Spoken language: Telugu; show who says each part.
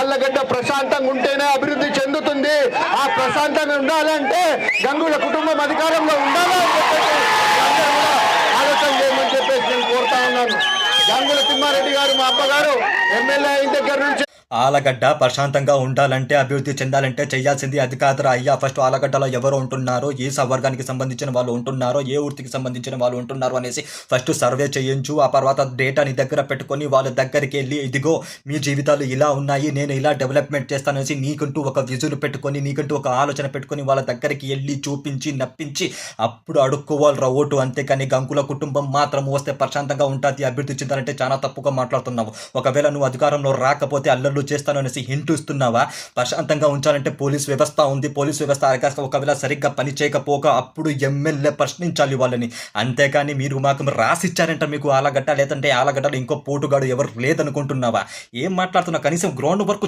Speaker 1: ఆళ్లగడ్డ ప్రశాంతంగా ఉంటేనే అభివృద్ధి చెందుతుంది. ఆ ప్రశాంతంగా ఉండాలంటే గంగుల కుటుంబం అధికారంలో ఉండాలని చెప్పేసి అందరూ కూడా ఆలోచన చేయమని చెప్పేసి నేను కోరుతా ఉన్నాను. గంగుల తిమ్మారెడ్డి గారు మా అబ్బగారు ఎమ్మెల్యే అయిన దగ్గర నుంచి
Speaker 2: ఆలగడ్డ ప్రశాంతంగా ఉండాలంటే అభివృద్ధి చెందాలంటే చేయాల్సింది అది కాదురా అయ్యా. ఫస్ట్ ఆలగడ్డలో ఎవరు ఉంటున్నారో, ఏ సవర్గానికి సంబంధించిన వాళ్ళు ఉంటున్నారో, ఏ వృత్తికి సంబంధించిన వాళ్ళు ఉంటున్నారో అనేసి ఫస్ట్ సర్వే చేయించు. ఆ తర్వాత డేటాని దగ్గర పెట్టుకొని వాళ్ళ దగ్గరికి వెళ్ళి ఇదిగో మీ జీవితాలు ఇలా ఉన్నాయి, నేను ఇలా డెవలప్మెంట్ చేస్తాననేసి నీకంటూ ఒక విజులు పెట్టుకొని, నీకంటూ ఒక ఆలోచన పెట్టుకొని వాళ్ళ దగ్గరికి వెళ్ళి చూపించి నప్పించి అప్పుడు అడుక్కోవాలిరా ఓటు. అంతేకాని గంగుల కుటుంబం మాత్రం వస్తే ప్రశాంతంగా ఉంటుంది, అభివృద్ధి చెందాలంటే చాలా తప్పుగా మాట్లాడుతున్నావు. ఒకవేళ నువ్వు అధికారంలో రాకపోతే అల్లర్లు చేస్తాను అనేసి హింట్ ఇస్తున్నావా? ప్రశాంతంగా ఉంచాలంటే పోలీస్ వ్యవస్థ ఉంది. పోలీస్ వ్యవస్థ ఒకవేళ సరిగ్గా పని చేయకపోక అప్పుడు ఎమ్మెల్యే ప్రశ్నించాలి వాళ్ళని. అంతేకాని మీరు మాకు రాసిచ్చారంట మీకు ఆలగడ్డ, లేదంటే ఆలగడ్డలో ఇంకో పోటుగాడు ఎవరు లేదనుకుంటున్నావా? ఏం మాట్లాడుతున్నావు? కనీసం గ్రౌండ్ వర్క్